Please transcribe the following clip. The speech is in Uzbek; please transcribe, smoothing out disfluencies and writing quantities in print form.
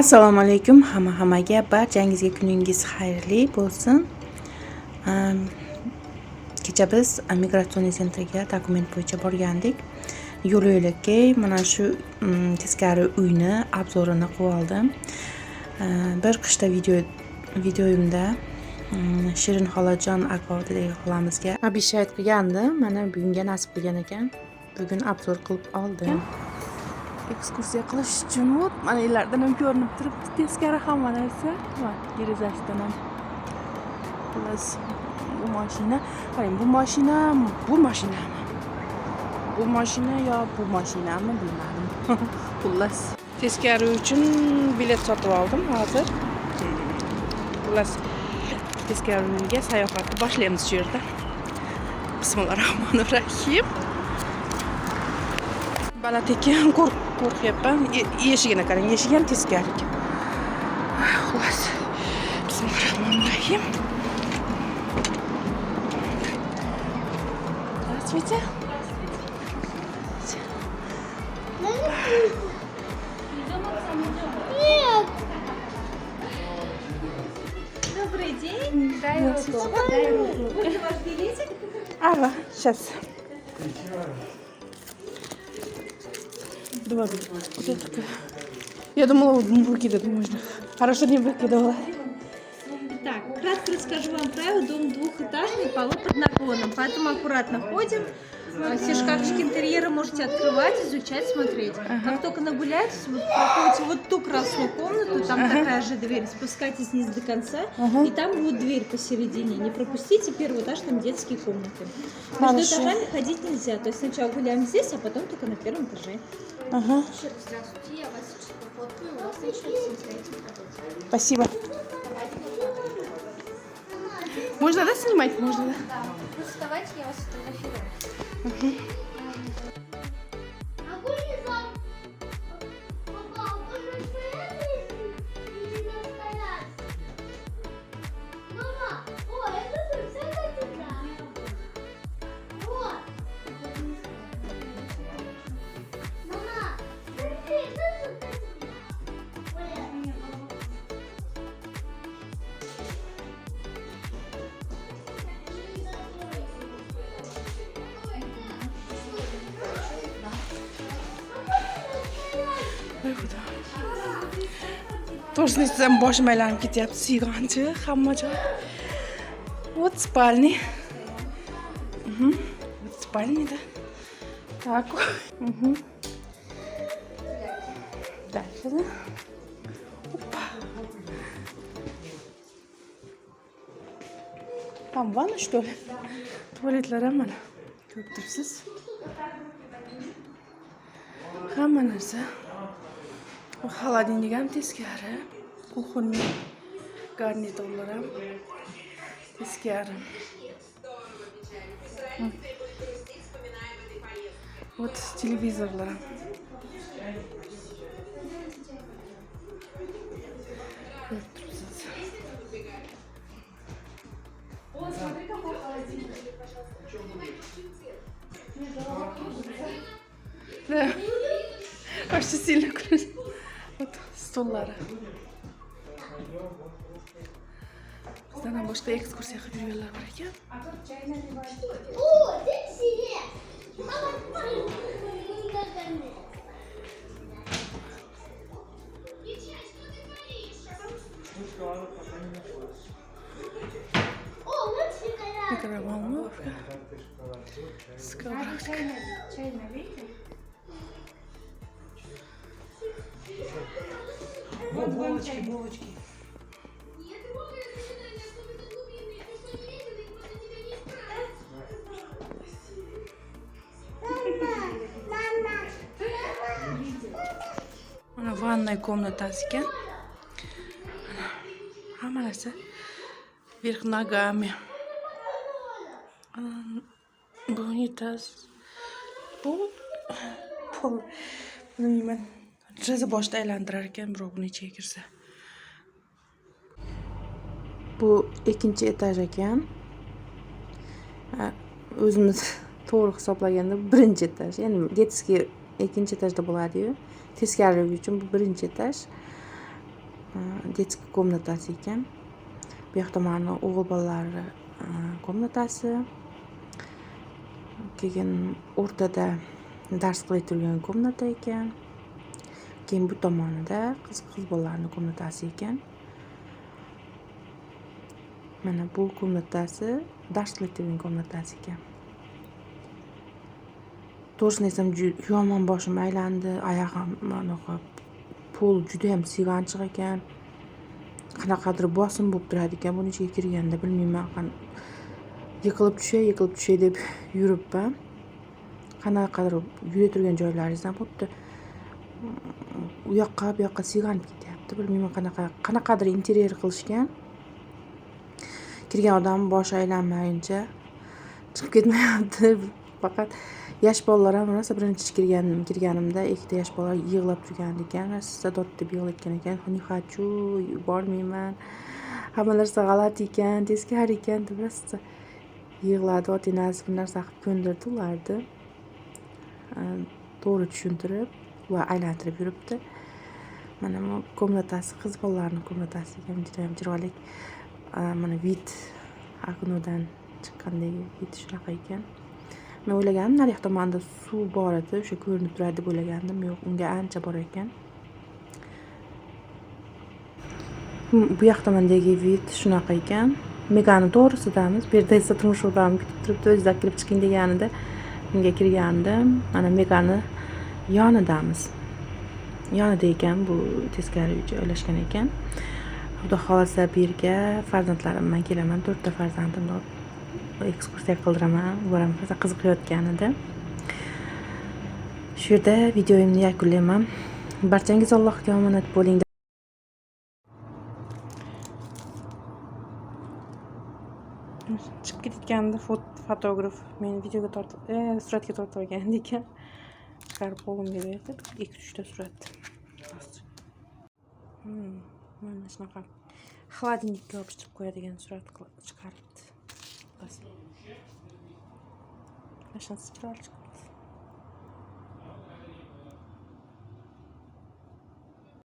Assalomu alaykum hammaga, barchangizga kuningiz xayrli bo'lsin. Kecha biz migratsion sentrga dokument bo'yicha borgandik. Yo'l-yo'lakay mana shu teskari uyni obzorini qilib oldim. Bir qishda videoyimda Shirin xolajon akvaordagi xolamizga abishayt qilgandi. Mana bugunga nasib qilgan ekan. Bugun obzor qilib oldim. Ekskursiya qilish uchun mana ilardan ham ko'rinib turibdi, teskari hamma narsa. Va derazasidan ham. Plus bu mashina, qarang, bu mashinami? Bu mashina yo bu mashinami bilmadim. Xullas, teskari uchun bilet sotib oldim hozir. Xullas, teskari uyga sayohatni boshlaymiz shu yerda. Bismillahirrohmanirrohim. Baland ekan, qo'rqyapman. Eshigini qarang, eshik ham teskari ekan. Xullas, bismillahirrohmanirrohim. Здравствуйте. Нет. Добрый день. Дай руку. Вот ваш билетик. Ага, сейчас. Два. Вот это такое. Я думала, выкидывать можно. Хорошо не выкидывала. Так, кратко расскажу вам правила. Дом двухэтажный, полы под наклоном, поэтому аккуратно ходим. Все шкафчики интерьера можете открывать, изучать, смотреть. Как только нагуляетесь, вы проходите вот ту красную комнату, там такая же дверь, спускайтесь вниз до конца, и там будет дверь посередине. Не пропустите первый этаж, там детские комнаты. Между этажами ходить нельзя, то есть сначала гуляем здесь, а потом только на первом этаже. Ага. Здравствуйте, я вас сейчас пофоткаю, у вас начнется самостоятельный процесс. Спасибо. Можно, да, снимать? Можно, да? Да, вставайте, я вас фотографирую. To'g'risini aytsam, boshim aylanib ketyapti, siyg'onchi, hamma joy. Вот спальня. Вот спальня, да. Так. Дальше, да. Опа. Там ванна, что ли? Туалетлari ham mana. Ko'rib turibsiz. Hamma narsa. Холодильник ham teskari. Кухонный garniturlar ham teskari. Вот телевизорлар ham. Ko'rib turibsiz. Смотри, какой холодильник. Да. Очень сильно крутит. Вот stollari. Bizdan ham boshqa ekskursiya qilib yurganlar bor ekan. О, здесь сидит. О, вот фигура. Микроволновка. Сковородка. Чай налейте. Булочки. Mana vanna komnatasi ekan. Hamma narsa вверх ногами. Bu unitaz. Bu pol. Bilmayman. Jaza boshda aylantirar ekan, biroq buni ichiga kirsa. Bu ikkinchi etaj ekan. O'zimiz to'g'ri hisoblaganda birinchi etaj. Ya'ni детский ikkinchi etajda bo'ladi-yu. Teskarligi uchun bu birinchi etaj. detskiy komnatasi ekan. Bu yoqda mana o'g'il bolalari komnatasi. Keyin o'rtada dars qilib turgan komnata ekan. Keyin bu tomonida qiz bolalarning komnatasi ekan. Mana bu komnatasi dars qilib turgan komnatasi ekan. To'g'risini aytsam, yomon boshim aylandi, oyog'im mana pol juda ham sivanchiq ekan. Qanaqadir bosim bo'lib turadi ekan buni ichiga kirganda, bilmayman, yiqilib tushay deb yuribman. Qanaqadir yura turgan joylaringizdan xuddi u yoqqa bu yoqqa siganib ketyapti. Bilmayman, qanaqadir interyer qilishgan. Kirgan odam boshi aylanmayincha chiqib ketmayapti. Faqat yosh bolalar ham rosa birinchi kirganimda ikkita yosh bola yig'lab turgan ekan. Rosa dod deb yig'layotgan ekan. "Ne хочу, bormayman. Hamma narsa g'alati ekan, teskari ekan" deb rosa yig'ladi. Ota-onasi bir narsa qilib ko'ndirdi ularni. To'g'ri tushuntirib va aylantirib yuribdi. Mana bu komnatasi, qiz bolalarning komnatasi ekan. Juda ham chiroyli. Mana vid oknodan chiqqandagi vid shunaqa ekan. Men o'ylagandim, nariyoq tomonda suv bor edi, o'sha ko'rinib turadi deb o'ylagandim. Yo'q, unga ancha bor ekan. Bu yoq tomondagi vid shunaqa ekan. Megani to'g'risidamiz. Bu yerda esa turmush o'rtog'im kutib turibdi, o'zidan kirib chiqing deganida unga kirgandim. Mana Megani yonidamiz. Yonida ekan, bu teskari uy joylashgan ekan. Xudo xolasa bu yerga farzandlarim bilan kelaman. 4 ta farzandimni ekskursiya qildiraman. Boram rosa qiziqayotganida. Shu yerda videoimni yakunlayman. Barchangiz Allohga omonat bo'ling. Chiqib ketganda fotograf meni videoga suratga tortib olgan ekan. Chiqarib qo'limga berdi. 2-3 ta surat. Mana shunaqa xladilnikka yopishtirib qo'yadigan surat chiqaribdi. Bas. Mana chiroyli chiqdi.